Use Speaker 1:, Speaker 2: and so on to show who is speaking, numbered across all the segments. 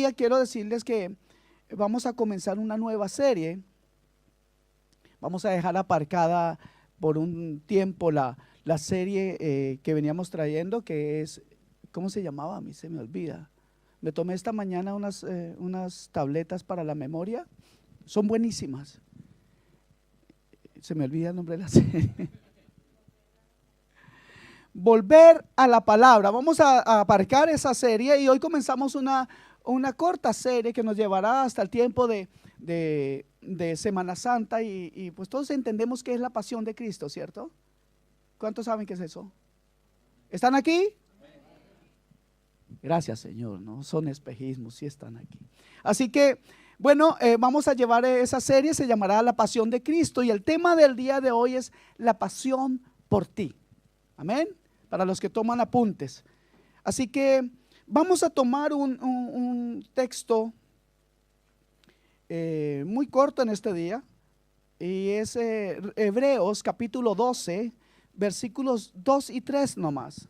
Speaker 1: día quiero decirles que vamos a comenzar una nueva serie. Vamos a dejar aparcada por un tiempo la serie que veníamos trayendo, que es, ¿cómo se llamaba? A mí se me olvida. Me tomé esta mañana unas tabletas para la memoria, son buenísimas. Se me olvida el nombre de la serie. Volver a la palabra. Vamos a aparcar esa serie y hoy comenzamos una corta serie que nos llevará hasta el tiempo de Semana Santa y pues todos entendemos qué es la pasión de Cristo, ¿cierto? ¿Cuántos saben qué es eso? ¿Están aquí? Gracias, Señor, no son espejismos, sí están aquí. Así que, bueno, vamos a llevar esa serie, se llamará La Pasión de Cristo y el tema del día de hoy es la pasión por ti. Amén, para los que toman apuntes. Así que vamos a tomar un texto muy corto en este día y es Hebreos capítulo 12, versículos 2 y 3 nomás.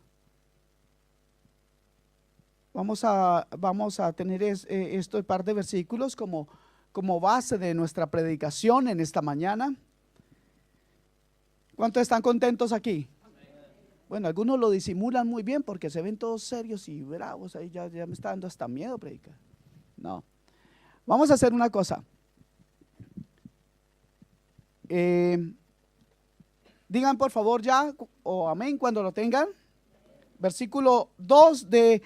Speaker 1: Vamos a tener este par de versículos como base de nuestra predicación en esta mañana. ¿Cuántos están contentos aquí? Bueno, algunos lo disimulan muy bien porque se ven todos serios y bravos. Ahí ya me está dando hasta miedo predicar. No, vamos a hacer una cosa. Digan por favor ya o amén cuando lo tengan. Versículo 2 de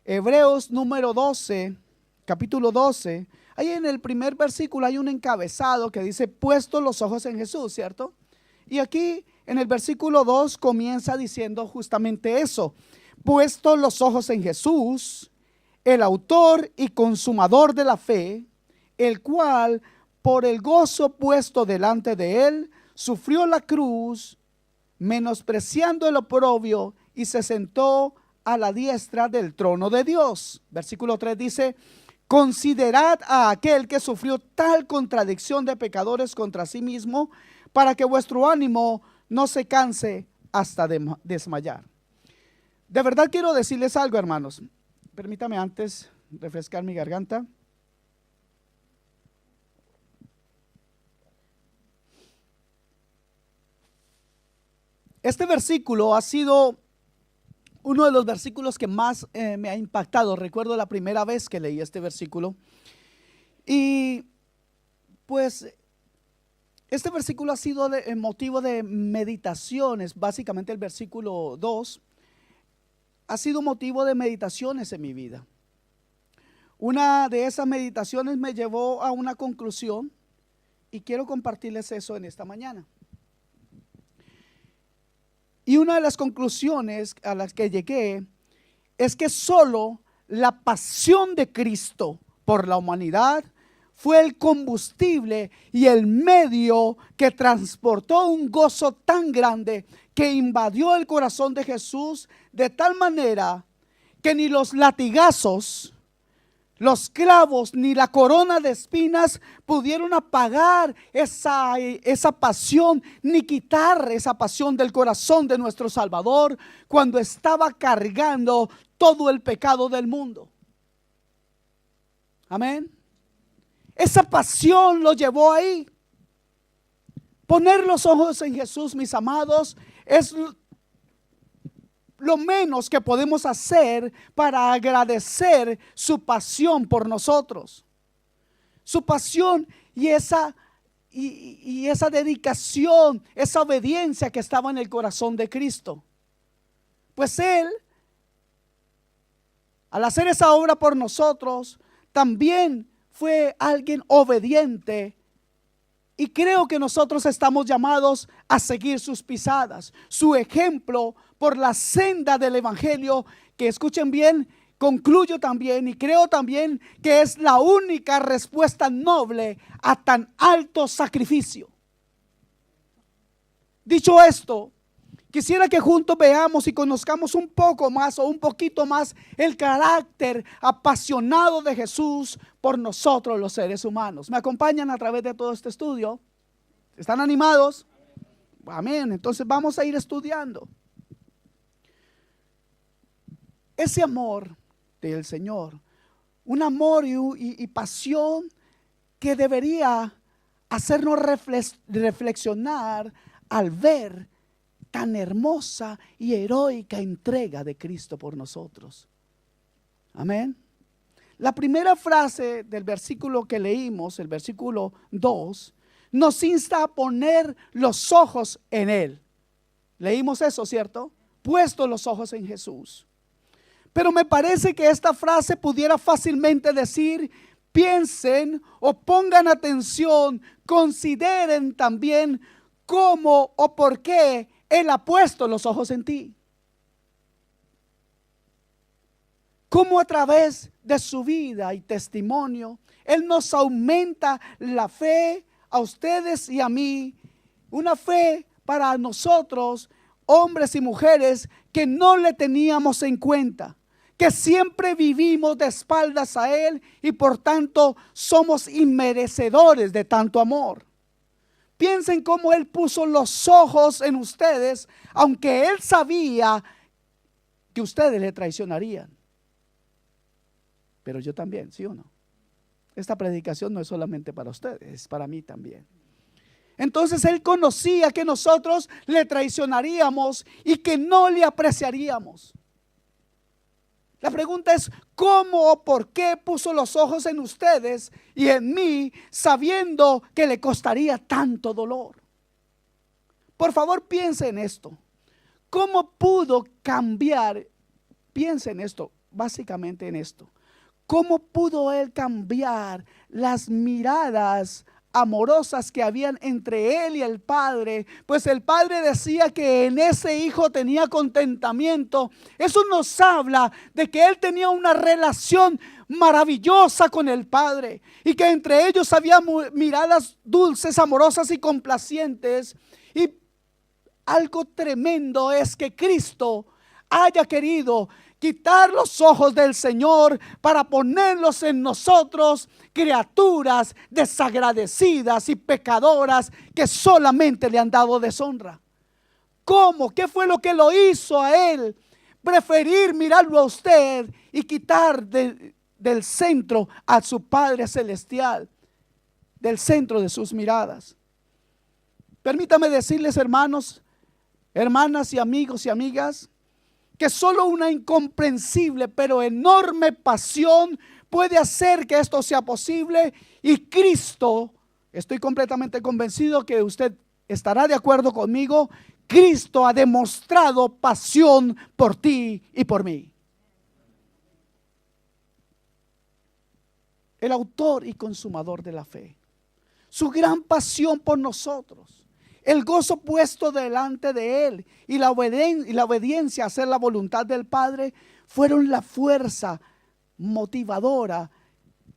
Speaker 1: Hebreos número 12, capítulo 12. Ahí en el primer versículo hay un encabezado que dice puesto los ojos en Jesús, ¿cierto? Y aquí en el versículo 2 comienza diciendo justamente eso: puesto los ojos en Jesús, el autor y consumador de la fe, el cual por el gozo puesto delante de él sufrió la cruz, menospreciando el oprobio, y se sentó a la diestra del trono de Dios. Versículo 3 dice: considerad a aquel que sufrió tal contradicción de pecadores contra sí mismo, para que vuestro ánimo no se canse hasta desmayar. De verdad quiero decirles algo, hermanos. Permítame antes refrescar mi garganta. Este versículo ha sido uno de los versículos que más me ha impactado. Recuerdo la primera vez que leí este versículo y pues este versículo ha sido motivo de meditaciones. Básicamente el versículo 2 ha sido motivo de meditaciones en mi vida. Una de esas meditaciones me llevó a una conclusión y quiero compartirles eso en esta mañana. Y una de las conclusiones a las que llegué es que solo la pasión de Cristo por la humanidad fue el combustible y el medio que transportó un gozo tan grande que invadió el corazón de Jesús de tal manera que ni los latigazos, los clavos ni la corona de espinas pudieron apagar esa pasión, ni quitar esa pasión del corazón de nuestro Salvador cuando estaba cargando todo el pecado del mundo. Amén. Esa pasión lo llevó ahí. Poner los ojos en Jesús, mis amados, es lo menos que podemos hacer para agradecer su pasión por nosotros. Su pasión y esa dedicación, esa obediencia que estaba en el corazón de Cristo. Pues Él, al hacer esa obra por nosotros, también fue alguien obediente. Y creo que nosotros estamos llamados a seguir sus pisadas, su ejemplo por la senda del evangelio, que escuchen bien, concluyo también y creo también que es la única respuesta noble a tan alto sacrificio. Dicho esto, quisiera que juntos veamos y conozcamos un poco más o un poquito más el carácter apasionado de Jesús por nosotros los seres humanos. ¿Me acompañan a través de todo este estudio? ¿Están animados? Amén. Entonces vamos a ir estudiando. Ese amor del Señor un amor y pasión que debería hacernos reflexionar al ver tan hermosa y heroica entrega de Cristo por nosotros. Amén. La primera frase del versículo que leímos, el versículo 2, nos insta a poner los ojos en Él. Leímos eso, ¿cierto? Puesto los ojos en Jesús. Pero me parece que esta frase pudiera fácilmente decir: piensen o pongan atención, consideren también cómo o por qué Él ha puesto los ojos en ti. Cómo a través de su vida y testimonio Él nos aumenta la fe a ustedes y a mí. Una fe para nosotros, hombres y mujeres, que no le teníamos en cuenta, que siempre vivimos de espaldas a Él y por tanto somos inmerecedores de tanto amor. Piensen cómo Él puso los ojos en ustedes, aunque Él sabía que ustedes le traicionarían. Pero yo también, ¿sí o no? Esta predicación no es solamente para ustedes, es para mí también. Entonces Él conocía que nosotros le traicionaríamos y que no le apreciaríamos. La pregunta es: ¿cómo o por qué puso los ojos en ustedes y en mí, sabiendo que le costaría tanto dolor? Por favor, piense en esto. ¿Cómo pudo cambiar? Piense en esto, básicamente en esto. ¿Cómo pudo Él cambiar las miradas amorosas que habían entre Él y el Padre? Pues el Padre decía que en ese Hijo tenía contentamiento. Eso nos habla de que Él tenía una relación maravillosa con el Padre y que entre ellos había miradas dulces, amorosas y complacientes. Y algo tremendo es que Cristo haya querido quitar los ojos del Señor para ponerlos en nosotros, criaturas desagradecidas y pecadoras que solamente le han dado deshonra. ¿Cómo? ¿Qué fue lo que lo hizo a Él preferir mirarlo a usted y quitar del centro a su Padre Celestial, del centro de sus miradas? Permítame decirles, hermanos, hermanas y amigos y amigas, que solo una incomprensible pero enorme pasión puede hacer que esto sea posible. Y Cristo, estoy completamente convencido que usted estará de acuerdo conmigo, Cristo ha demostrado pasión por ti y por mí. El autor y consumador de la fe, su gran pasión por nosotros, el gozo puesto delante de Él y la obediencia a hacer la voluntad del Padre fueron la fuerza motivadora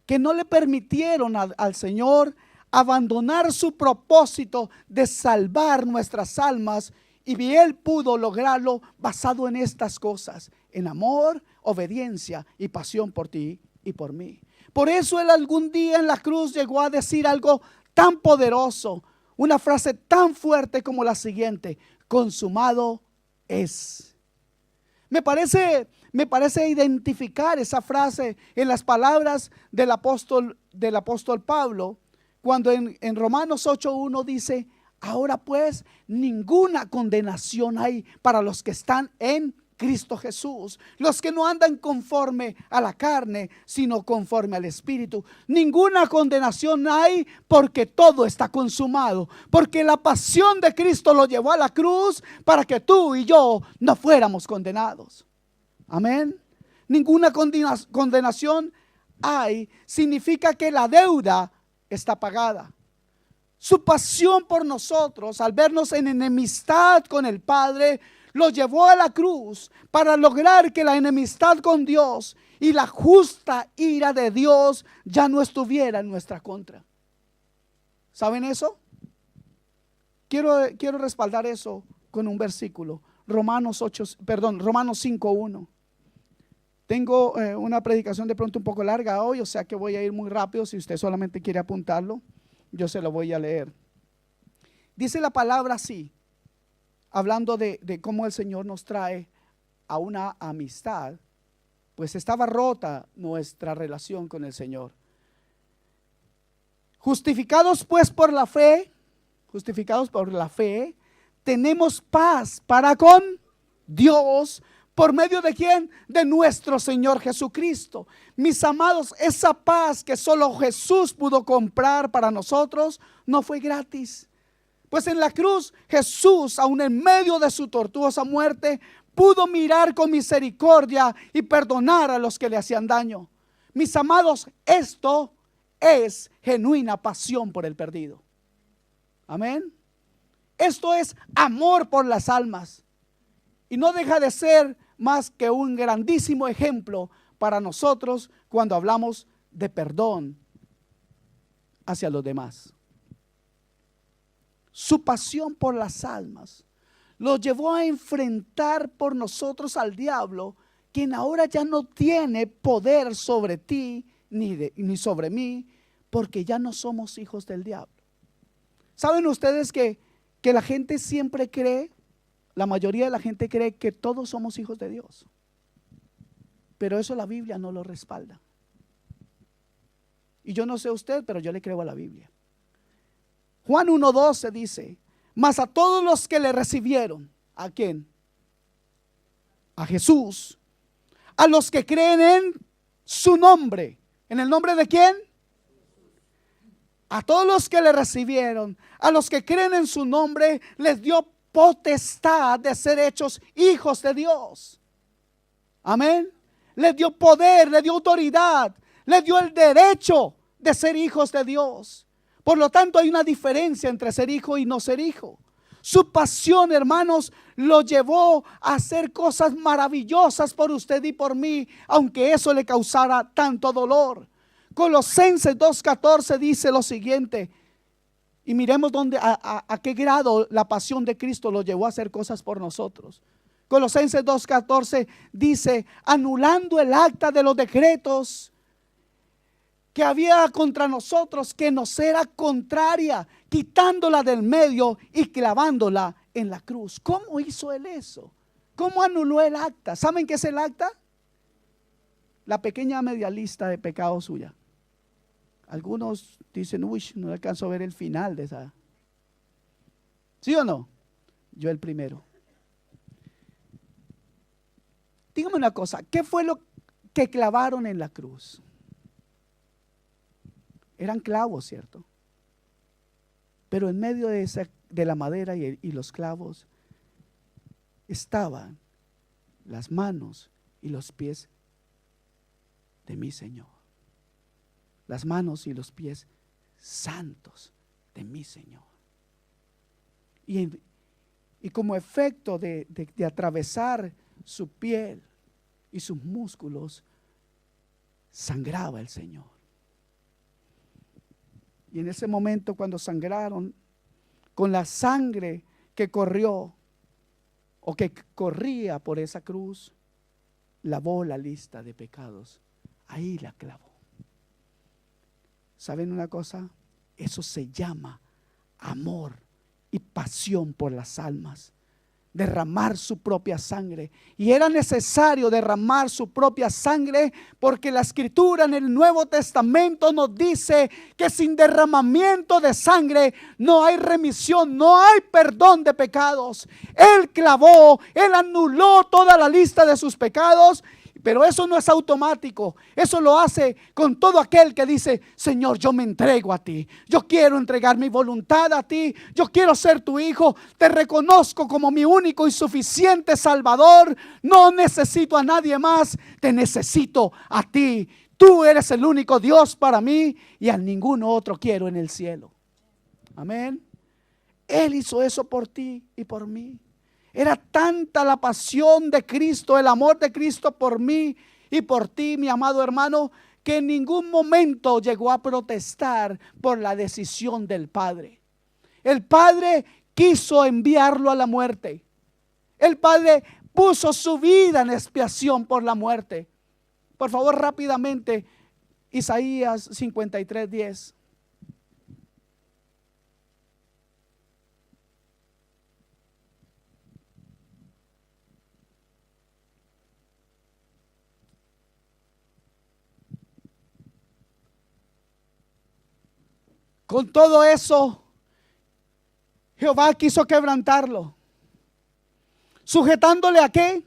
Speaker 1: que no le permitieron al Señor abandonar su propósito de salvar nuestras almas. Y Él pudo lograrlo basado en estas cosas: en amor, obediencia y pasión por ti y por mí. Por eso Él algún día en la cruz llegó a decir algo tan poderoso, una frase tan fuerte como la siguiente: consumado es. Me parece identificar esa frase en las palabras del apóstol Pablo, cuando en Romanos 8:1 dice: ahora pues ninguna condenación hay para los que están en Cristo Jesús, los que no andan conforme a la carne, sino conforme al Espíritu. Ninguna condenación hay, porque todo está consumado, porque la pasión de Cristo lo llevó a la cruz para que tú y yo no fuéramos condenados. Amén. Ninguna condenación hay significa que la deuda está pagada. Su pasión por nosotros, al vernos en enemistad con el Padre, lo llevó a la cruz para lograr que la enemistad con Dios y la justa ira de Dios ya no estuviera en nuestra contra. ¿Saben eso? Quiero respaldar eso con un versículo. Romanos 5:1. Tengo una predicación de pronto un poco larga hoy, o sea que voy a ir muy rápido. Si usted solamente quiere apuntarlo, yo se lo voy a leer. Dice la palabra así, hablando de cómo el Señor nos trae a una amistad pues estaba rota nuestra relación con el Señor. Justificados pues por la fe, tenemos paz para con Dios. ¿Por medio de quién? De nuestro Señor Jesucristo. Mis amados, esa paz que solo Jesús pudo comprar para nosotros no fue gratis. Pues en la cruz Jesús, aun en medio de su tortuosa muerte, pudo mirar con misericordia y perdonar a los que le hacían daño. Mis amados, esto es genuina pasión por el perdido. Amén. Esto es amor por las almas. Y no deja de ser más que un grandísimo ejemplo para nosotros cuando hablamos de perdón hacia los demás. Su pasión por las almas lo llevó a enfrentar por nosotros al diablo, quien ahora ya no tiene poder sobre ti ni sobre mí, porque ya no somos hijos del diablo. ¿Saben ustedes que la gente siempre cree, la mayoría de la gente cree que todos somos hijos de Dios? Pero eso la Biblia no lo respalda. Y yo no sé usted, pero yo le creo a la Biblia. Juan 1:12 dice: mas a todos los que le recibieron, ¿a quién? A Jesús, a los que creen en su nombre. ¿En el nombre de quién? A todos los que le recibieron, a los que creen en su nombre, les dio potestad de ser hechos hijos de Dios. Amén. Les dio poder, les dio autoridad, les dio el derecho de ser hijos de Dios. Por lo tanto, hay una diferencia entre ser hijo y no ser hijo. Su pasión, hermanos, lo llevó a hacer cosas maravillosas por usted y por mí, aunque eso le causara tanto dolor. Colosenses 2:14 dice lo siguiente, y miremos a qué grado la pasión de Cristo lo llevó a hacer cosas por nosotros. Colosenses 2:14 dice: anulando el acta de los decretos que había contra nosotros, que nos era contraria, quitándola del medio y clavándola en la cruz. ¿Cómo hizo él eso? ¿Cómo anuló el acta? ¿Saben qué es el acta? La pequeña media lista de pecados suya. Algunos dicen: uy, no alcanzo a ver el final de esa. ¿Sí o no? Yo el primero. Dígame una cosa, ¿qué fue lo que clavaron en la cruz? Eran clavos, ¿cierto? Pero en medio de la madera y los clavos estaban las manos y los pies de mi Señor. Las manos y los pies santos de mi Señor. Y como efecto de atravesar su piel y sus músculos, sangraba el Señor. Y en ese momento, cuando sangraron, con la sangre que corrió o que corría por esa cruz, lavó la lista de pecados. Ahí la clavó. ¿Saben una cosa? Eso se llama amor y pasión por las almas. Derramar su propia sangre. Y era necesario derramar su propia sangre porque la Escritura en el Nuevo Testamento nos dice que sin derramamiento de sangre no hay remisión, no hay perdón de pecados. Él clavó, Él anuló toda la lista de sus pecados. Pero eso no es automático. Eso lo hace con todo aquel que dice: Señor, yo me entrego a ti. Yo quiero entregar mi voluntad a ti. Yo quiero ser tu hijo. Te reconozco como mi único y suficiente Salvador. No necesito a nadie más. Te necesito a ti. Tú eres el único Dios para mí y a ningún otro quiero en el cielo. Amén. Él hizo eso por ti y por mí. Era tanta la pasión de Cristo, el amor de Cristo por mí y por ti, mi amado hermano, que en ningún momento llegó a protestar por la decisión del Padre. El Padre quiso enviarlo a la muerte. El Padre puso su vida en expiación por la muerte. Por favor, rápidamente, Isaías 53:10. Con todo eso, Jehová quiso quebrantarlo. ¿Sujetándole a qué?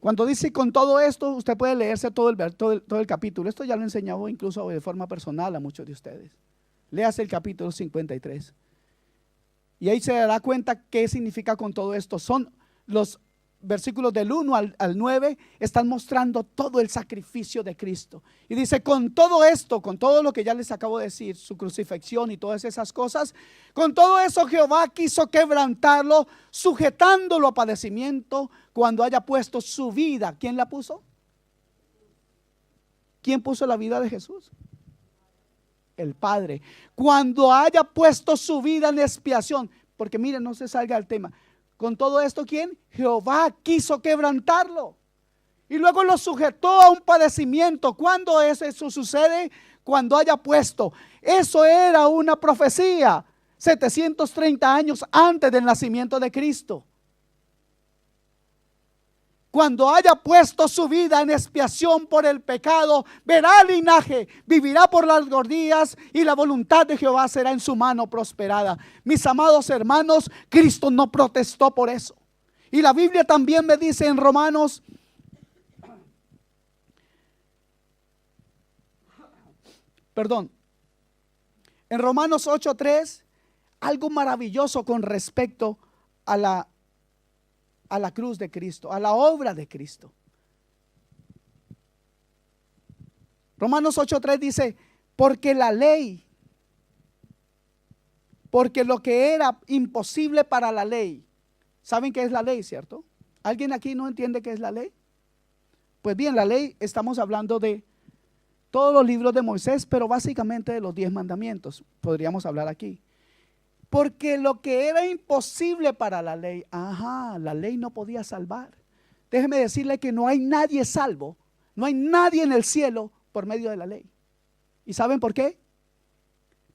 Speaker 1: Cuando dice con todo esto, usted puede leerse todo el capítulo. Esto ya lo he enseñado incluso de forma personal a muchos de ustedes. Léase el capítulo 53. Y ahí se dará cuenta qué significa con todo esto. Son los versículos del 1 al 9, están mostrando todo el sacrificio de Cristo. Y dice, con todo esto, con todo lo que ya les acabo de decir, su crucifixión y todas esas cosas, con todo eso Jehová quiso quebrantarlo, sujetándolo a padecimiento, cuando haya puesto su vida. ¿Quién la puso? ¿Quién puso la vida de Jesús? El Padre. Cuando haya puesto su vida en expiación, porque miren, no se salga del tema. Con todo esto, ¿quién? Jehová quiso quebrantarlo. Y luego lo sujetó a un padecimiento. ¿Cuándo eso sucede? Cuando haya puesto. Eso era una profecía. 730 años antes del nacimiento de Cristo. Cuando haya puesto su vida en expiación por el pecado, verá linaje, vivirá por largos días y la voluntad de Jehová será en su mano prosperada. Mis amados hermanos, Cristo no protestó por eso. Y la Biblia también me dice en Romanos, en Romanos 8:3, algo maravilloso con respecto a la cruz de Cristo, a la obra de Cristo. Romanos 8:3 dice, porque lo que era imposible para la ley. ¿Saben qué es la ley, cierto? ¿Alguien aquí no entiende qué es la ley? Pues bien, la ley, estamos hablando de todos los libros de Moisés, pero básicamente de los 10 mandamientos, podríamos hablar aquí. Porque lo que era imposible para la ley, la ley no podía salvar. Déjeme decirle que no hay nadie salvo, no hay nadie en el cielo por medio de la ley. ¿Y saben por qué?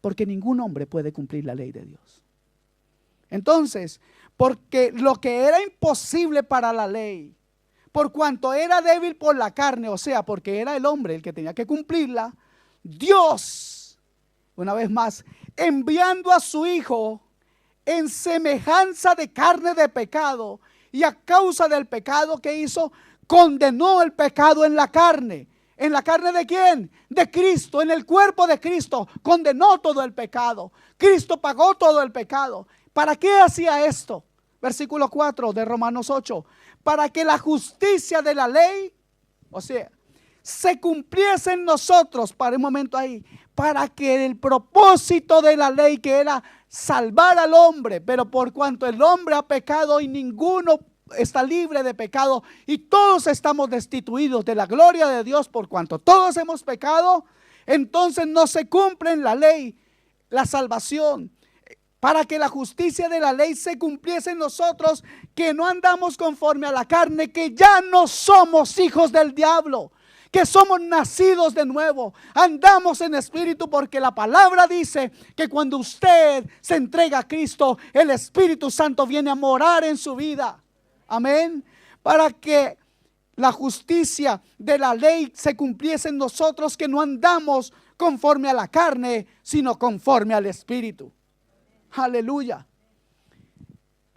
Speaker 1: Porque ningún hombre puede cumplir la ley de Dios. Entonces, porque lo que era imposible para la ley, por cuanto era débil por la carne, o sea, porque era el hombre el que tenía que cumplirla, Dios, una vez más, enviando a su Hijo en semejanza de carne de pecado, y a causa del pecado que hizo, condenó el pecado en la carne. ¿En la carne de quién? De Cristo, en el cuerpo de Cristo, condenó todo el pecado. Cristo pagó todo el pecado. ¿Para qué hacía esto? Versículo 4 de Romanos 8. Para que la justicia de la ley, o sea, se cumpliese en nosotros, para un momento ahí, para que el propósito de la ley, que era salvar al hombre, pero por cuanto el hombre ha pecado y ninguno está libre de pecado y todos estamos destituidos de la gloria de Dios por cuanto todos hemos pecado, entonces no se cumple en la ley la salvación. Para que la justicia de la ley se cumpliese en nosotros, que no andamos conforme a la carne, que ya no somos hijos del diablo, que somos nacidos de nuevo, andamos en espíritu, porque la palabra dice que cuando usted se entrega a Cristo, el Espíritu Santo viene a morar en su vida. Amén. Para que la justicia de la ley se cumpliese en nosotros, que no andamos conforme a la carne, sino conforme al Espíritu. Aleluya.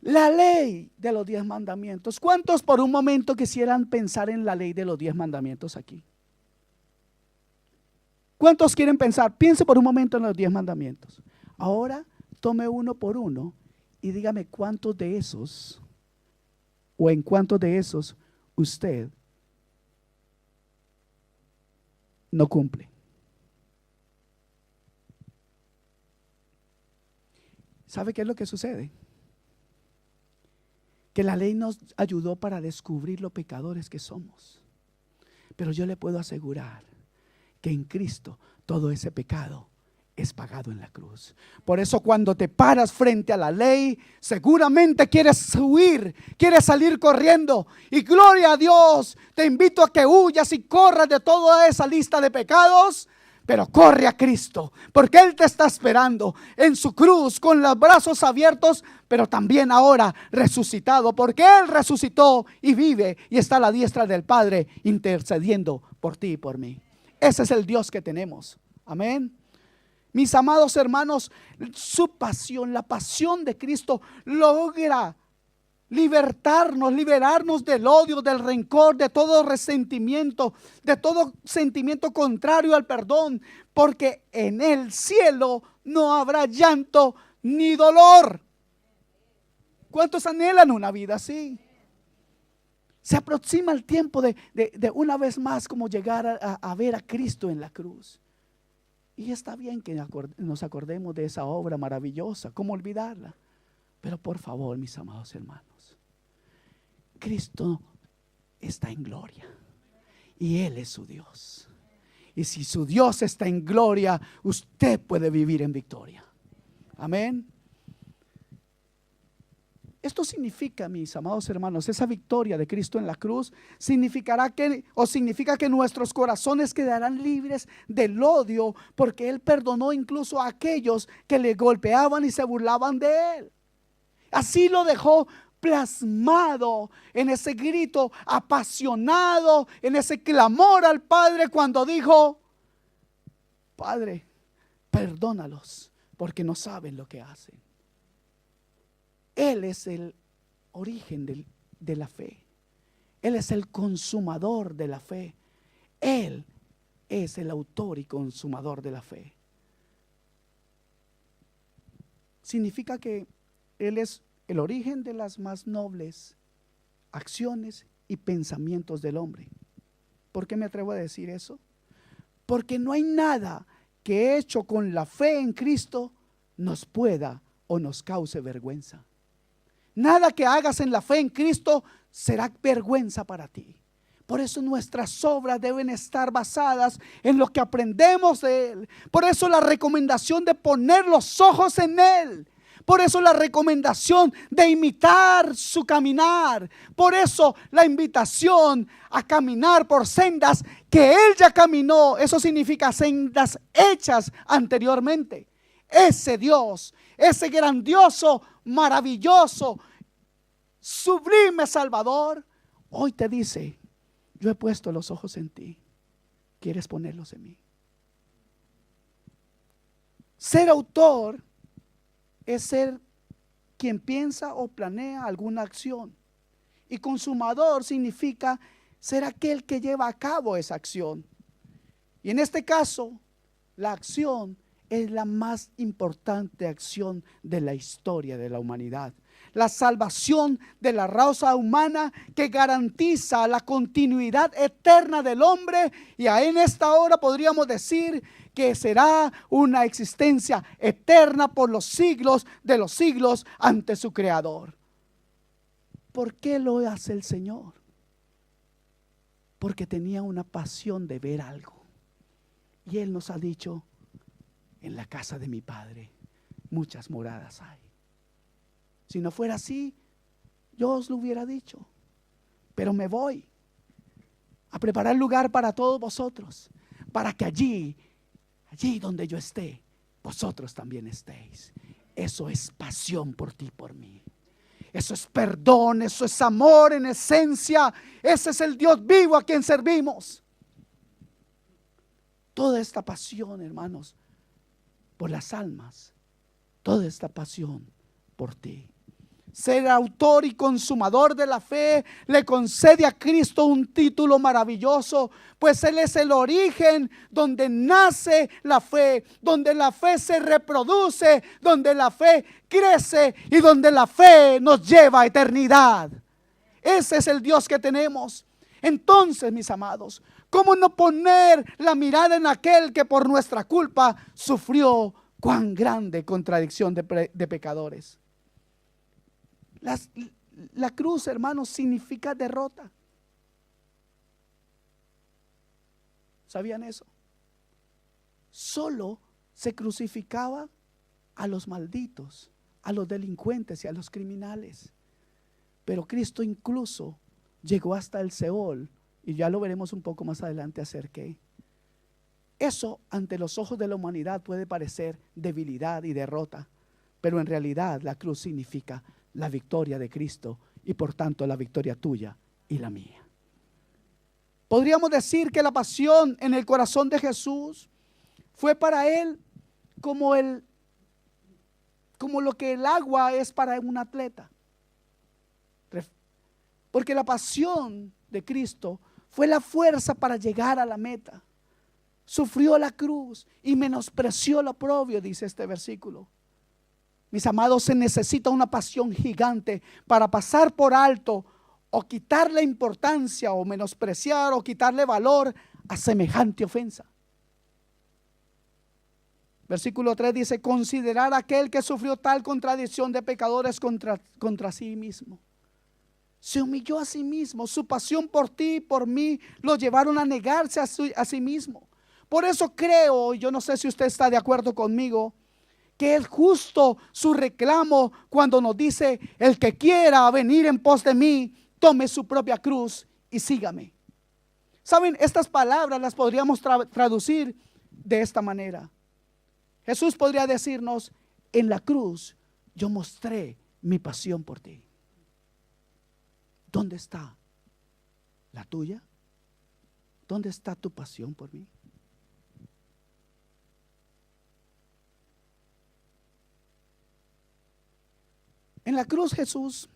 Speaker 1: La ley de los 10 mandamientos. ¿Cuántos por un momento quisieran pensar en la ley de los 10 mandamientos aquí? ¿Cuántos quieren pensar? Piense por un momento en los 10 mandamientos. Ahora tome uno por uno y dígame cuántos de esos, o en cuántos de esos usted no cumple. ¿Sabe qué es lo que sucede? Que la ley nos ayudó para descubrir los pecadores que somos. Pero yo le puedo asegurar que en Cristo todo ese pecado es pagado en la cruz. Por eso cuando te paras frente a la ley, seguramente quieres huir, quieres salir corriendo. Y gloria a Dios, te invito a que huyas y corras de toda esa lista de pecados. Pero corre a Cristo, porque Él te está esperando en su cruz con los brazos abiertos, pero también ahora resucitado, porque Él resucitó y vive y está a la diestra del Padre intercediendo por ti y por mí. Ese es el Dios que tenemos. Amén. Mis amados hermanos, su pasión, la pasión de Cristo logra liberarnos del odio, del rencor, de todo resentimiento, de todo sentimiento contrario al perdón, porque en el cielo no habrá llanto ni dolor. ¿Cuántos anhelan una vida así? Se aproxima el tiempo de una vez más como llegar a ver a Cristo en la cruz. Y está bien que nos acordemos de esa obra maravillosa, ¿cómo olvidarla? Pero por favor, mis amados hermanos, Cristo está en gloria y Él es su Dios. Y si su Dios está en gloria, usted puede vivir en victoria. Amén. Esto significa, mis amados hermanos, esa victoria de Cristo en la cruz significa que nuestros corazones quedarán libres del odio, porque Él perdonó incluso a aquellos que le golpeaban y se burlaban de Él. Así lo dejó plasmado en ese grito apasionado, en ese clamor al Padre cuando dijo: Padre, perdónalos porque no saben lo que hacen. Él es el origen de la fe. Él es el consumador de la fe. Él es el autor y consumador de la fe. Significa que Él es el origen de las más nobles acciones y pensamientos del hombre. ¿Por qué me atrevo a decir eso? Porque no hay nada que hecho con la fe en Cristo nos pueda o nos cause vergüenza. Nada que hagas en la fe en Cristo será vergüenza para ti. Por eso nuestras obras deben estar basadas en lo que aprendemos de Él. Por eso la recomendación de poner los ojos en Él. Por eso la recomendación de imitar su caminar. Por eso la invitación a caminar por sendas que Él ya caminó. Eso significa sendas hechas anteriormente. Ese Dios, ese grandioso, maravilloso, sublime Salvador, hoy te dice: yo he puesto los ojos en ti. ¿Quieres ponerlos en mí? Ser autor es ser quien piensa o planea alguna acción. Y consumador significa ser aquel que lleva a cabo esa acción. Y en este caso, la acción es la más importante acción de la historia de la humanidad. La salvación de la raza humana que garantiza la continuidad eterna del hombre, y en esta hora podríamos decir que será una existencia eterna por los siglos de los siglos ante su Creador. ¿Por qué lo hace el Señor? Porque tenía una pasión de ver algo. Y Él nos ha dicho: en la casa de mi Padre muchas moradas hay. Si no fuera así, yo os lo hubiera dicho. Pero me voy a preparar lugar para todos vosotros, para que allí donde yo esté, vosotros también estéis. Eso es pasión por ti, por mí. Eso es perdón, eso es amor en esencia. Ese es el Dios vivo a quien servimos. Toda esta pasión, hermanos, por las almas, toda esta pasión por ti. Ser autor y consumador de la fe le concede a Cristo un título maravilloso, pues Él es el origen donde nace la fe, donde la fe se reproduce, donde la fe crece y donde la fe nos lleva a eternidad. Ese es el Dios que tenemos. Entonces, mis amados, ¿cómo no poner la mirada en aquel que por nuestra culpa sufrió cuán grande contradicción de pecadores? La cruz, hermanos, significa derrota. ¿Sabían eso? Solo se crucificaba a los malditos, a los delincuentes y a los criminales. Pero Cristo incluso llegó hasta el Seol, y ya lo veremos un poco más adelante hacer qué. Eso ante los ojos de la humanidad puede parecer debilidad y derrota, pero en realidad la cruz significa la victoria de Cristo y por tanto la victoria tuya y la mía. Podríamos decir que la pasión en el corazón de Jesús fue para Él como lo que el agua es para un atleta. Porque la pasión de Cristo fue la fuerza para llegar a la meta. Sufrió la cruz y menospreció lo oprobio, dice este versículo. Mis amados, se necesita una pasión gigante para pasar por alto o quitarle importancia o menospreciar o quitarle valor a semejante ofensa. Versículo 3 dice: considerar a aquel que sufrió tal contradicción de pecadores contra sí mismo. Se humilló a sí mismo. Su pasión por ti y por mí lo llevaron a negarse a sí mismo. Por eso creo, yo no sé si usted está de acuerdo conmigo, que es justo su reclamo cuando nos dice: el que quiera venir en pos de mí, tome su propia cruz y sígame. Saben, estas palabras las podríamos traducir de esta manera. Jesús podría decirnos: en la cruz yo mostré mi pasión por ti. ¿Dónde está la tuya? ¿Dónde está tu pasión por mí? En la cruz Jesús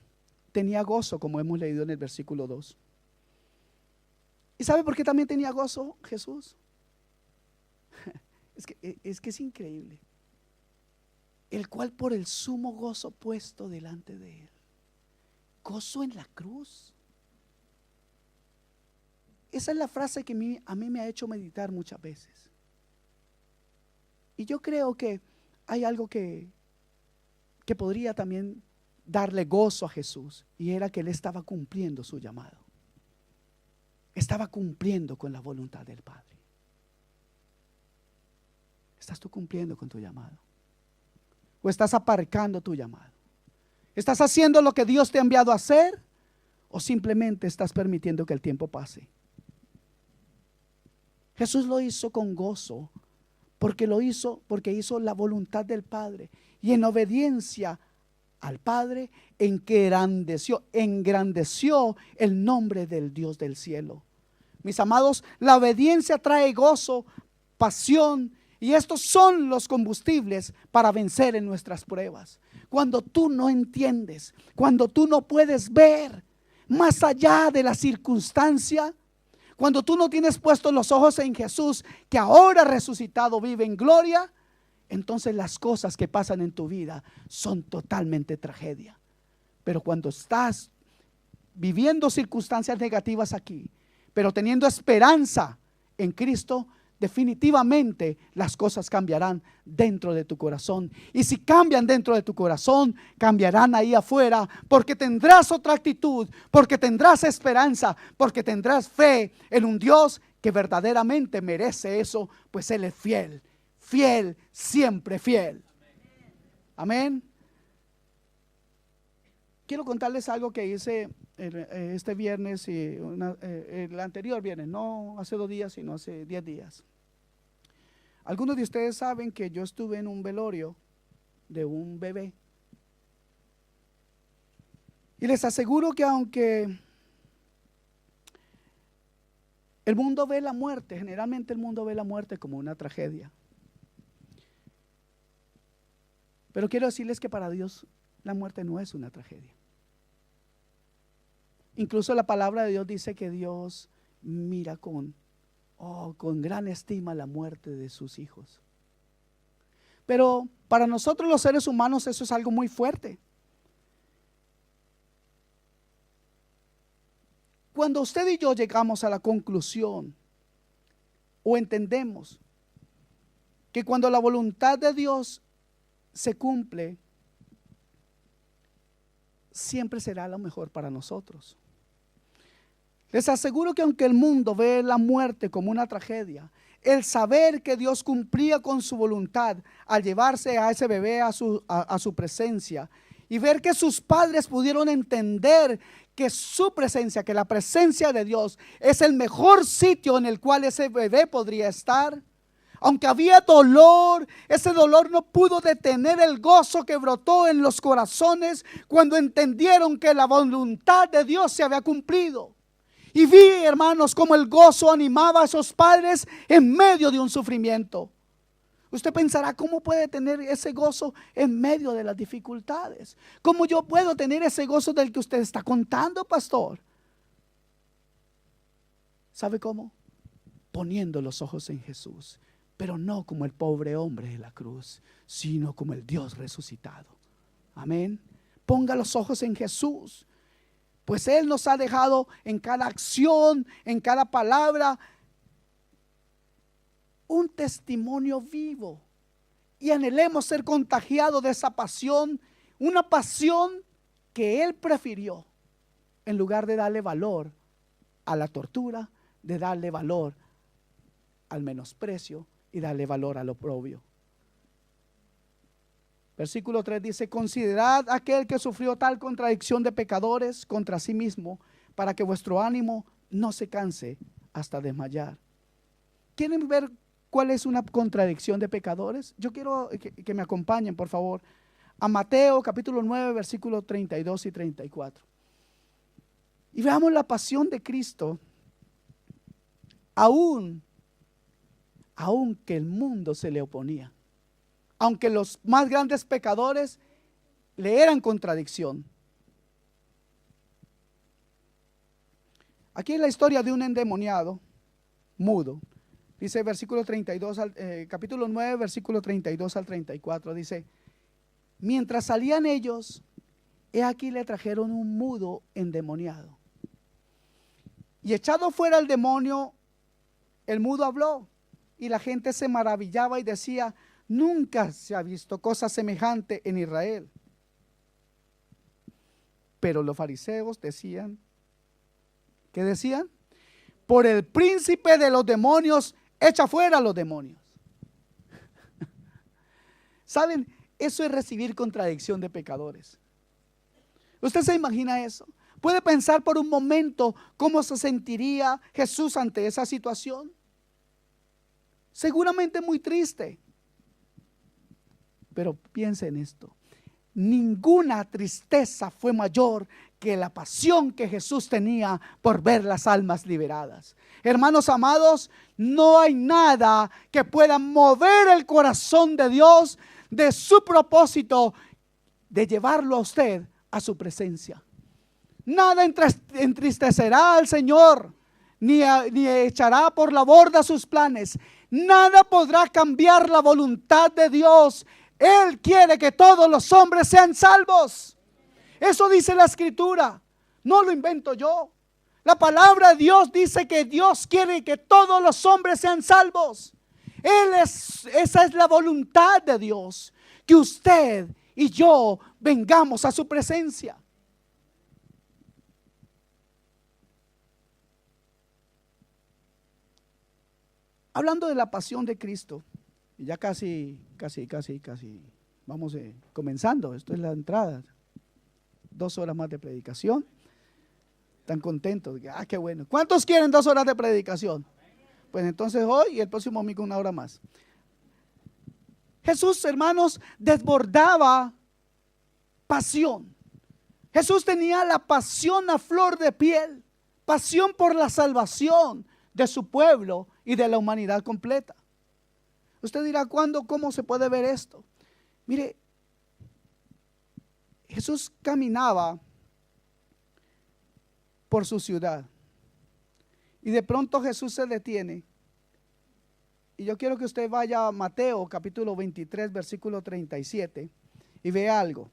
Speaker 1: tenía gozo, como hemos leído en el versículo 2. ¿Y sabe por qué también tenía gozo Jesús? Es que es increíble. El cual por el sumo gozo puesto delante de él. Gozo en la cruz. Esa es la frase que a mí me ha hecho meditar muchas veces. Y yo creo que hay algo que podría también darle gozo a Jesús, y era que él estaba cumpliendo su llamado. Estaba cumpliendo con la voluntad del Padre. ¿Estás tú cumpliendo con tu llamado? ¿O estás aparcando tu llamado? ¿Estás haciendo lo que Dios te ha enviado a hacer? ¿O simplemente estás permitiendo que el tiempo pase? Jesús lo hizo con gozo, porque hizo la voluntad del Padre, y en obediencia al Padre engrandeció el nombre del Dios del cielo. Mis amados, la obediencia trae gozo, pasión, y estos son los combustibles para vencer en nuestras pruebas. Cuando tú no entiendes, cuando tú no puedes ver más allá de la circunstancia, cuando tú no tienes puestos los ojos en Jesús, que ahora resucitado vive en gloria, entonces las cosas que pasan en tu vida son totalmente tragedia. Pero cuando estás viviendo circunstancias negativas aquí, pero teniendo esperanza en Cristo, definitivamente las cosas cambiarán dentro de tu corazón. Y si cambian dentro de tu corazón, cambiarán ahí afuera, porque tendrás otra actitud, porque tendrás esperanza, porque tendrás fe en un Dios que verdaderamente merece eso, pues Él es fiel, fiel, siempre fiel. Amén. Quiero contarles algo que hice este viernes y el anterior viernes, no hace 2 días, sino hace 10 días. Algunos de ustedes saben que yo estuve en un velorio de un bebé. Y les aseguro que aunque el mundo ve la muerte, generalmente el mundo ve la muerte como una tragedia. Pero quiero decirles que para Dios la muerte no es una tragedia. Incluso la palabra de Dios dice que Dios mira con gran estima la muerte de sus hijos. Pero para nosotros los seres humanos eso es algo muy fuerte. Cuando usted y yo llegamos a la conclusión o entendemos que cuando la voluntad de Dios se cumple, siempre será lo mejor para nosotros. Les aseguro que aunque el mundo ve la muerte como una tragedia, el saber que Dios cumplía con su voluntad al llevarse a ese bebé a su presencia, y ver que sus padres pudieron entender que su presencia, que la presencia de Dios es el mejor sitio en el cual ese bebé podría estar. Aunque había dolor, ese dolor no pudo detener el gozo que brotó en los corazones cuando entendieron que la voluntad de Dios se había cumplido. Y vi, hermanos, como el gozo animaba a esos padres en medio de un sufrimiento. Usted pensará, ¿cómo puede tener ese gozo en medio de las dificultades? ¿Cómo yo puedo tener ese gozo del que usted está contando, pastor? ¿Sabe cómo? Poniendo los ojos en Jesús, pero no como el pobre hombre de la cruz, sino como el Dios resucitado. Amén. Ponga los ojos en Jesús, pues Él nos ha dejado en cada acción, en cada palabra, un testimonio vivo. Y anhelemos ser contagiados de esa pasión, una pasión que Él prefirió, en lugar de darle valor a la tortura, de darle valor al menosprecio y darle valor al oprobio. Versículo 3 dice: considerad aquel que sufrió tal contradicción de pecadores contra sí mismo, para que vuestro ánimo no se canse hasta desmayar. ¿Quieren ver cuál es una contradicción de pecadores? Yo quiero que me acompañen, por favor, a Mateo capítulo 9, versículos 32 y 34. Y veamos la pasión de Cristo, aún que el mundo se le oponía, aunque los más grandes pecadores le eran contradicción. Aquí es la historia de un endemoniado mudo. Dice versículo 32, capítulo 9, versículo 32 al 34, dice: mientras salían ellos, he aquí le trajeron un mudo endemoniado. Y echado fuera el demonio, el mudo habló, y la gente se maravillaba y decía: nunca se ha visto cosa semejante en Israel. Pero los fariseos decían, ¿qué decían? Por el príncipe de los demonios, echa fuera a los demonios. ¿Saben? Eso es recibir contradicción de pecadores. ¿Usted se imagina eso? ¿Puede pensar por un momento cómo se sentiría Jesús ante esa situación? Seguramente muy triste. Pero piense en esto: ninguna tristeza fue mayor que la pasión que Jesús tenía por ver las almas liberadas. Hermanos amados, no hay nada que pueda mover el corazón de Dios de su propósito de llevarlo a usted a su presencia. Nada entristecerá al Señor, ni echará por la borda sus planes. Nada podrá cambiar la voluntad de Dios. Él quiere que todos los hombres sean salvos. Eso dice la Escritura, no lo invento yo. La palabra de Dios dice que Dios quiere que todos los hombres sean salvos. Esa es la voluntad de Dios, que usted y yo vengamos a su presencia. Hablando de la pasión de Cristo, y ya casi vamos comenzando. Esto es la entrada. 2 horas más de predicación. Están contentos. Qué bueno. ¿Cuántos quieren 2 horas de predicación? Pues entonces hoy y el próximo domingo 1 hora más. Jesús, hermanos, desbordaba pasión. Jesús tenía la pasión a flor de piel. Pasión por la salvación de su pueblo y de la humanidad completa. Usted dirá, ¿cómo se puede ver esto? Mire, Jesús caminaba por su ciudad y de pronto Jesús se detiene. Y yo quiero que usted vaya a Mateo capítulo 23 versículo 37 y vea algo.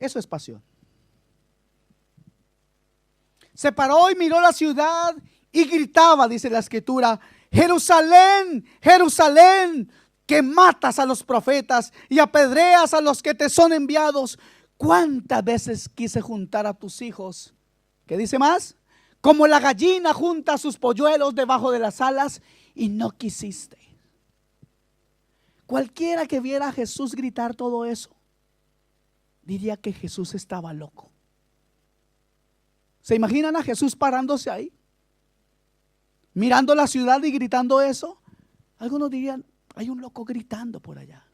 Speaker 1: Eso es pasión. Se paró y miró la ciudad y gritaba, dice la Escritura: Jerusalén, Jerusalén, que matas a los profetas y apedreas a los que te son enviados. ¿Cuántas veces quise juntar a tus hijos? ¿Qué dice más? Como la gallina junta a sus polluelos debajo de las alas, y no quisiste. Cualquiera que viera a Jesús gritar todo eso diría que Jesús estaba loco. ¿Se imaginan a Jesús parándose ahí, mirando la ciudad y gritando eso? Algunos dirían, hay un loco gritando por allá.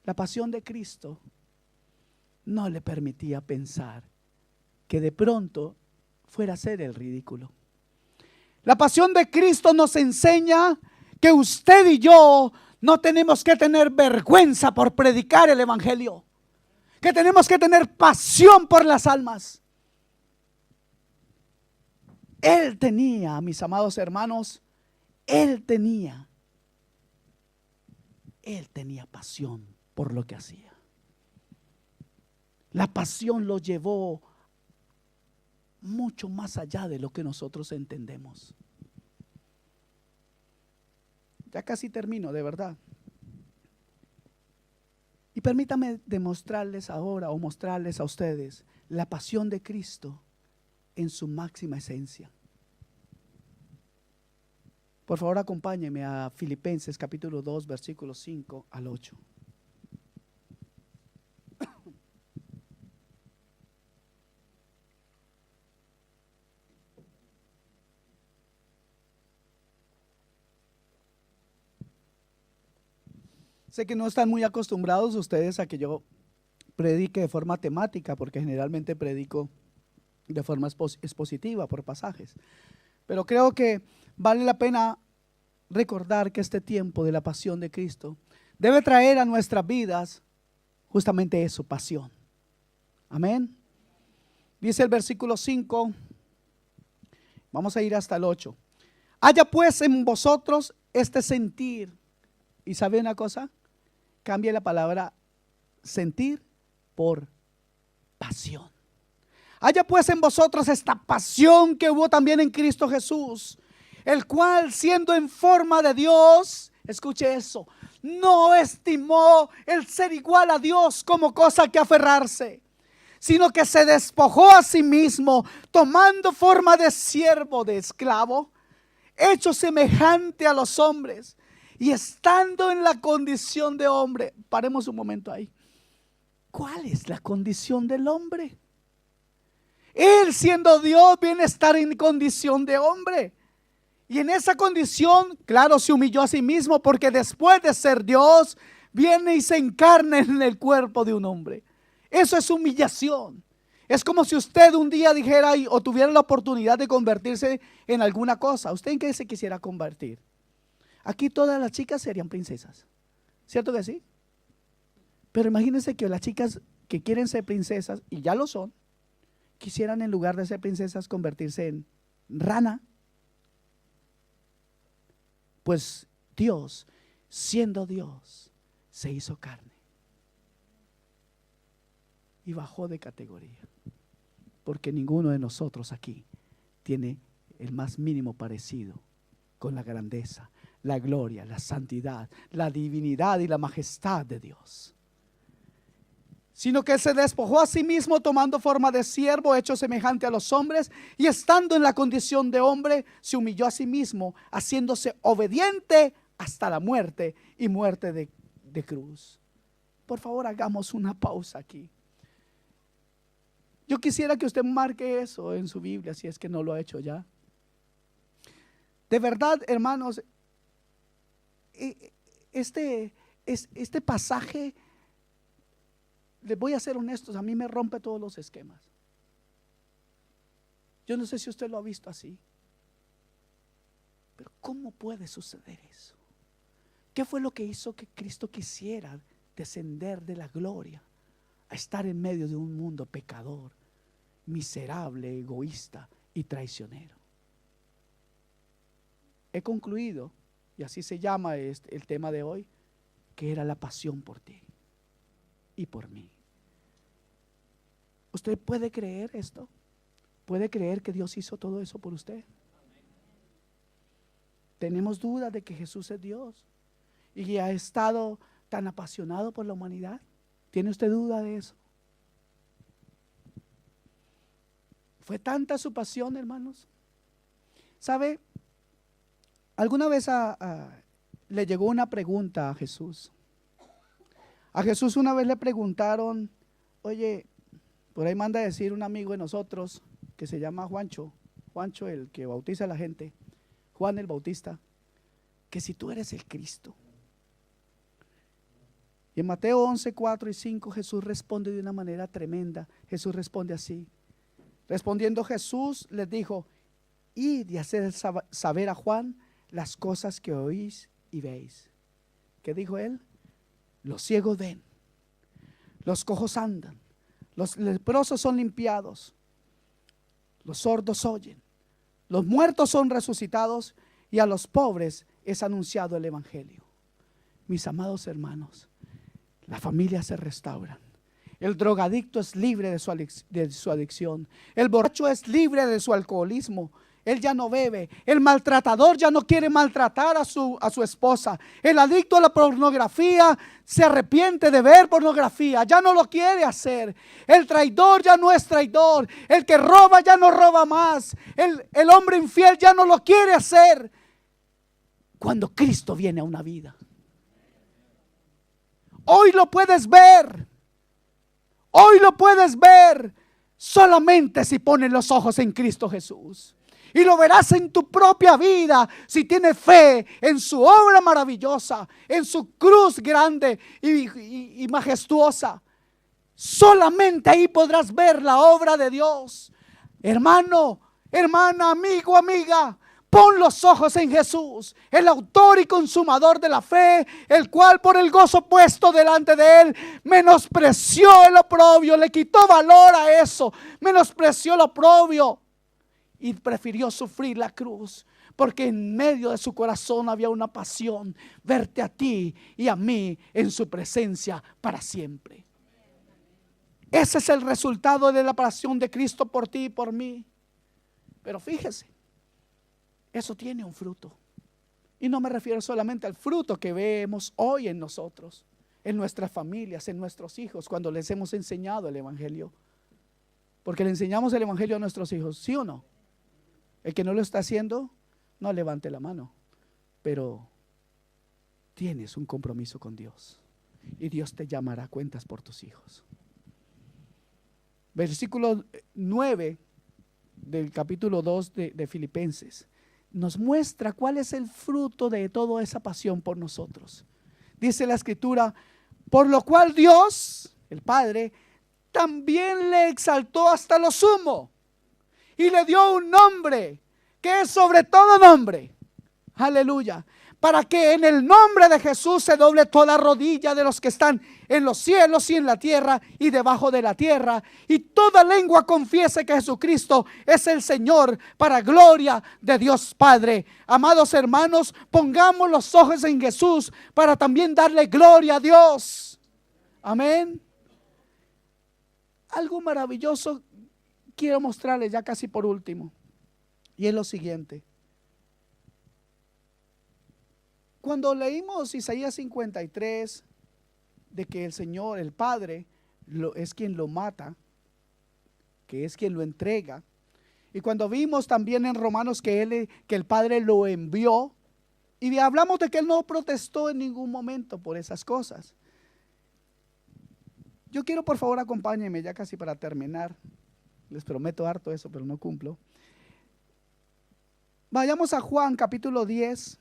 Speaker 1: La pasión de Cristo no le permitía pensar que de pronto fuera a ser el ridículo. La pasión de Cristo nos enseña que usted y yo no tenemos que tener vergüenza por predicar el evangelio, que tenemos que tener pasión por las almas. Él tenía, mis amados hermanos, Él tenía pasión por lo que hacía. La pasión lo llevó mucho más allá de lo que nosotros entendemos. Ya casi termino, de verdad. Y permítame demostrarles ahora o mostrarles a ustedes la pasión de Cristo en su máxima esencia. Por favor, acompáñenme a Filipenses capítulo 2, versículos 5 al 8. Sé que no están muy acostumbrados ustedes a que yo predique de forma temática, porque generalmente predico de forma expositiva por pasajes. Pero creo que vale la pena recordar que este tiempo de la pasión de Cristo debe traer a nuestras vidas justamente eso, pasión. Amén. Dice el versículo 5, vamos a ir hasta el 8. Haya pues en vosotros este sentir. ¿Y sabe una cosa? Cambie la palabra sentir por pasión. Haya pues en vosotros esta pasión que hubo también en Cristo Jesús, el cual siendo en forma de Dios, escuche eso, no estimó el ser igual a Dios como cosa que aferrarse, sino que se despojó a sí mismo, tomando forma de siervo, de esclavo, hecho semejante a los hombres, y estando en la condición de hombre. Paremos un momento ahí. ¿Cuál es la condición del hombre? Él, siendo Dios, viene a estar en condición de hombre. Y en esa condición, claro, se humilló a sí mismo, porque después de ser Dios, viene y se encarna en el cuerpo de un hombre. Eso es humillación. Es como si usted un día dijera o tuviera la oportunidad de convertirse en alguna cosa. ¿Usted en qué se quisiera convertir? Aquí todas las chicas serían princesas, ¿cierto que sí? Pero imagínense que las chicas que quieren ser princesas, y ya lo son, quisieran en lugar de ser princesas convertirse en rana. Pues Dios, siendo Dios, se hizo carne y bajó de categoría, porque ninguno de nosotros aquí tiene el más mínimo parecido con la grandeza, la gloria, la santidad, la divinidad y la majestad de Dios. Sino que se despojó a sí mismo, tomando forma de siervo, hecho semejante a los hombres, y estando en la condición de hombre, se humilló a sí mismo, haciéndose obediente hasta la muerte, y muerte de cruz. Por favor, hagamos una pausa aquí. Yo quisiera que usted marque eso en su Biblia, si es que no lo ha hecho ya. De verdad, hermanos, este pasaje, les voy a ser honestos, a mí me rompe todos los esquemas. Yo no sé si usted lo ha visto así, pero ¿cómo puede suceder eso? ¿Qué fue lo que hizo que Cristo quisiera descender de la gloria a estar en medio de un mundo pecador, miserable, egoísta y traicionero? He concluido, y así se llama el tema de hoy, que era la pasión por ti y por mí. ¿Usted puede creer esto? ¿Puede creer que Dios hizo todo eso por usted? ¿Tenemos duda de que Jesús es Dios y ha estado tan apasionado por la humanidad? ¿Tiene usted duda de eso? ¿Fue tanta su pasión, hermanos? ¿Sabe? Alguna vez le llegó una pregunta a Jesús. A Jesús una vez le preguntaron, oye, por ahí manda a decir un amigo de nosotros que se llama Juancho, el que bautiza a la gente. Juan el Bautista que si tú eres el Cristo. Y en Mateo 11, 4 y 5 Jesús responde de una manera tremenda. Jesús responde así. Respondiendo Jesús les dijo: id y haced saber a Juan las cosas que oís y veis. ¿Qué dijo él? Los ciegos ven, los cojos andan, los leprosos son limpiados, los sordos oyen, los muertos son resucitados y a los pobres es anunciado el evangelio. Mis amados hermanos, las familias se restauran. El drogadicto es libre de su adicción. El borracho es libre de su alcoholismo. Él ya no bebe. El maltratador ya no quiere maltratar a su esposa. El adicto a la pornografía se arrepiente de ver pornografía. Ya no lo quiere hacer. El traidor ya no es traidor. El que roba ya no roba más. El hombre infiel ya no lo quiere hacer. Cuando Cristo viene a una vida. Hoy lo puedes ver. Hoy lo puedes ver solamente si pones los ojos en Cristo Jesús. Y lo verás en tu propia vida si tienes fe en su obra maravillosa, en su cruz grande y majestuosa. Solamente ahí podrás ver la obra de Dios. Hermano, hermana, amigo, amiga, pon los ojos en Jesús, el autor y consumador de la fe, el cual por el gozo puesto delante de él menospreció el oprobio, le quitó valor a eso, menospreció el oprobio y prefirió sufrir la cruz, porque en medio de su corazón había una pasión: verte a ti y a mí en su presencia para siempre. Ese es el resultado de la pasión de Cristo por ti y por mí. Pero fíjese, eso tiene un fruto. Y no me refiero solamente al fruto que vemos hoy en nosotros, en nuestras familias, en nuestros hijos, cuando les hemos enseñado el evangelio. Porque le enseñamos el evangelio a nuestros hijos, ¿sí o no? El que no lo está haciendo, no levante la mano. Pero tienes un compromiso con Dios y Dios te llamará a cuentas por tus hijos. Versículo 9 del capítulo 2 de Filipenses nos muestra cuál es el fruto de toda esa pasión por nosotros. Dice la escritura: por lo cual Dios, el Padre, también le exaltó hasta lo sumo y le dio un nombre que es sobre todo nombre. Aleluya. Para que en el nombre de Jesús se doble toda rodilla de los que están en los cielos y en la tierra y debajo de la tierra, y toda lengua confiese que Jesucristo es el Señor, para gloria de Dios Padre. Amados hermanos, pongamos los ojos en Jesús para también darle gloria a Dios. Amén. Algo maravilloso quiero mostrarles ya casi por último, y es lo siguiente. Cuando leímos Isaías 53, de que el Señor, el Padre, es quien lo mata, que es quien lo entrega, y cuando vimos también en Romanos que el Padre lo envió, y hablamos de que Él no protestó en ningún momento por esas cosas. Yo quiero, por favor, acompáñenme ya casi para terminar. Les prometo harto eso, pero no cumplo. Vayamos a Juan capítulo 10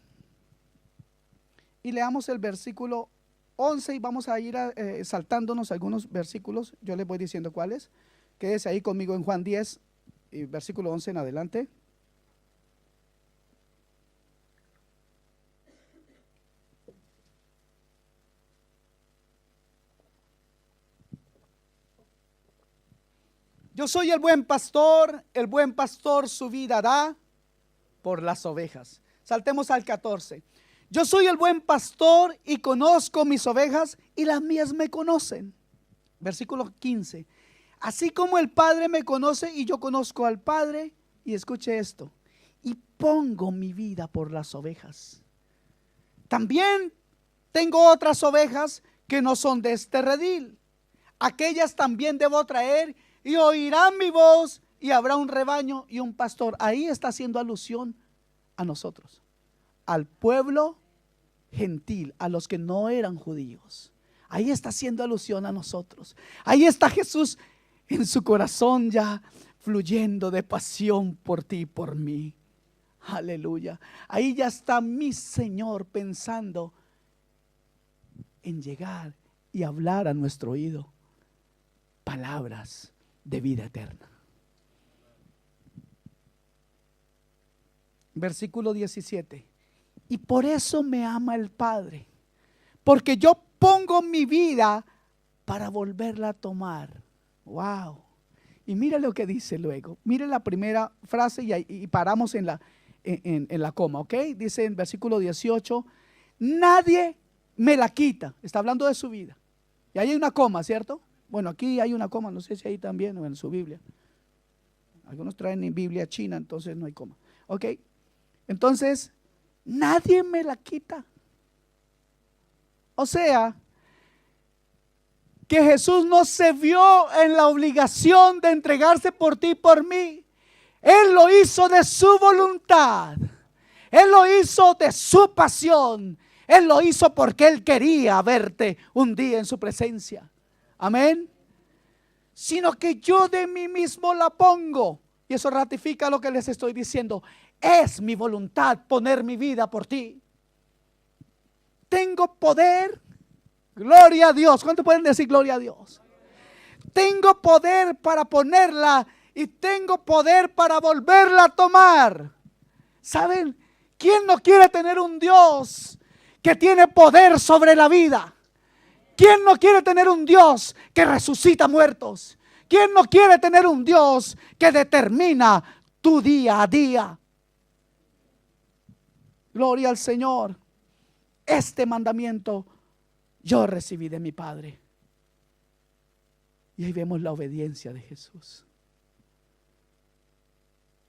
Speaker 1: y leamos el versículo 11 y vamos a ir saltándonos algunos versículos. Yo les voy diciendo cuáles. Quédese ahí conmigo en Juan 10 y versículo 11 en adelante. Yo soy el buen pastor su vida da por las ovejas. Saltemos al 14. Yo soy el buen pastor y conozco mis ovejas y las mías me conocen. Versículo 15. Así como el Padre me conoce y yo conozco al Padre, y escuche esto, y pongo mi vida por las ovejas. También tengo otras ovejas que no son de este redil. Aquellas también debo traer y oirán mi voz y habrá un rebaño y un pastor. Ahí está haciendo alusión a nosotros, al pueblo gentil, a los que no eran judíos. Ahí está haciendo alusión a nosotros. Ahí está Jesús en su corazón ya fluyendo de pasión por ti y por mí. Aleluya. Ahí ya está mi Señor pensando en llegar y hablar a nuestro oído palabras de vida eterna. Versículo 17. Y por eso me ama el Padre, porque yo pongo mi vida para volverla a tomar. Wow. Y mira lo que dice luego. Mire la primera frase y paramos en la coma, ¿ok? Dice en versículo 18, nadie me la quita. Está hablando de su vida. Y ahí hay una coma, ¿cierto? Bueno, aquí hay una coma, no sé si ahí también o en su Biblia. Algunos traen en Biblia china, entonces no hay coma. ¿Ok? Entonces, nadie me la quita. O sea, que Jesús no se vio en la obligación de entregarse por ti y por mí. Él lo hizo de su voluntad. Él lo hizo de su pasión. Él lo hizo porque Él quería verte un día en su presencia. Amén. Sino que yo de mí mismo la pongo. Y eso ratifica lo que les estoy diciendo. Es mi voluntad poner mi vida por ti. Tengo poder. Gloria a Dios. ¿Cuántos pueden decir gloria a Dios? Tengo poder para ponerla y tengo poder para volverla a tomar. ¿Saben? ¿Quién no quiere tener un Dios que tiene poder sobre la vida? ¿Quién no quiere tener un Dios que resucita muertos? ¿Quién no quiere tener un Dios que determina tu día a día? Gloria al Señor. Este mandamiento yo recibí de mi Padre. Y ahí vemos la obediencia de Jesús.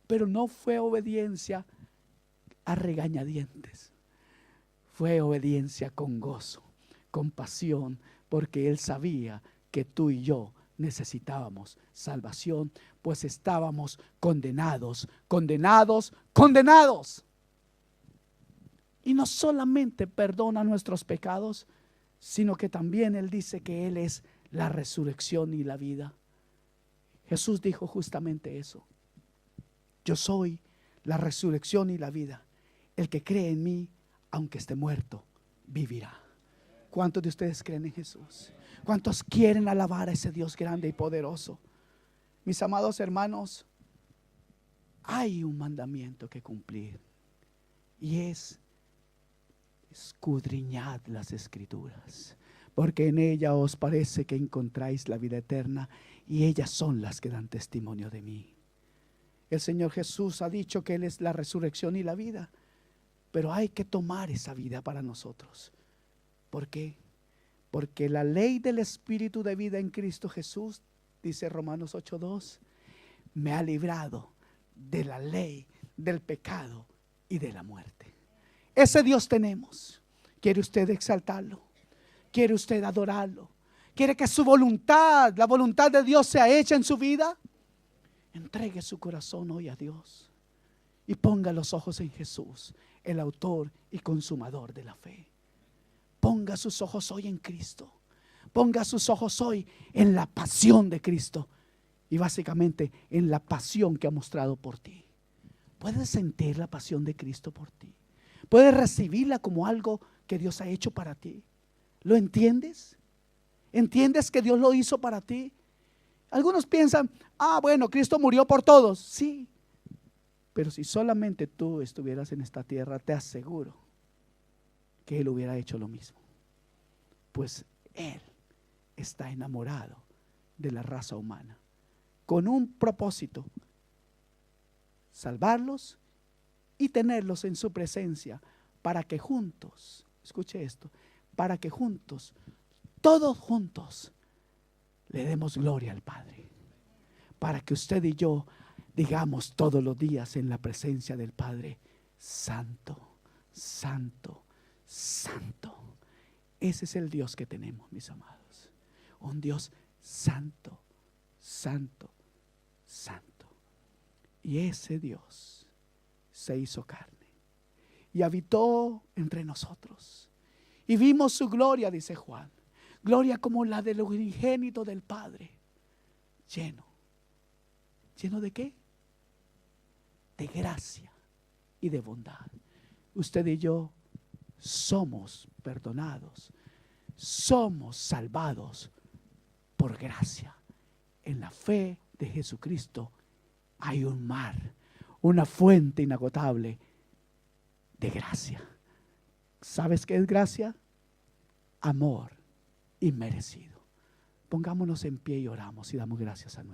Speaker 1: Pero no fue obediencia a regañadientes. Fue obediencia con gozo, con pasión, porque Él sabía que tú y yo necesitábamos salvación, pues estábamos condenados. Y no solamente perdona nuestros pecados, sino que también Él dice que Él es la resurrección y la vida. Jesús dijo justamente eso. Yo soy la resurrección y la vida. El que cree en mí, aunque esté muerto, vivirá. ¿Cuántos de ustedes creen en Jesús? ¿Cuántos quieren alabar a ese Dios grande y poderoso? Mis amados hermanos, hay un mandamiento que cumplir, y es: escudriñad las Escrituras, porque en ella os parece que encontráis la vida eterna, y ellas son las que dan testimonio de mí. El Señor Jesús ha dicho que Él es la resurrección y la vida, pero hay que tomar esa vida para nosotros. ¿Por qué? Porque la ley del Espíritu de vida en Cristo Jesús, dice Romanos 8:2, me ha librado de la ley, del pecado y de la muerte. Ese Dios tenemos. ¿Quiere usted exaltarlo? ¿Quiere usted adorarlo? ¿Quiere que su voluntad, la voluntad de Dios sea hecha en su vida? Entregue su corazón hoy a Dios y ponga los ojos en Jesús, el autor y consumador de la fe. Ponga sus ojos hoy en Cristo. Ponga sus ojos hoy en la pasión de Cristo y básicamente en la pasión que ha mostrado por ti. ¿Puedes sentir la pasión de Cristo por ti? ¿Puedes recibirla como algo que Dios ha hecho para ti? ¿Lo entiendes? ¿Entiendes que Dios lo hizo para ti? Algunos piensan, bueno, Cristo murió por todos. Sí, pero si solamente tú estuvieras en esta tierra, te aseguro que Él hubiera hecho lo mismo. Pues Él está enamorado de la raza humana, con un propósito: salvarlos y tenerlos en su presencia, para que juntos, escuche esto, para que juntos, todos juntos, le demos gloria al Padre. Para que usted y yo digamos todos los días en la presencia del Padre: Santo, Santo, Santo. Ese es el Dios que tenemos, mis amados. Un Dios santo, santo, santo. Y ese Dios se hizo carne y habitó entre nosotros. Y vimos su gloria, dice Juan. Gloria como la del unigénito del Padre. Lleno. ¿Lleno de qué? De gracia y de bondad. Usted y yo somos perdonados, somos salvados por gracia. En la fe de Jesucristo hay un mar, una fuente inagotable de gracia. ¿Sabes qué es gracia? Amor inmerecido. Pongámonos en pie y oramos y damos gracias a nuestro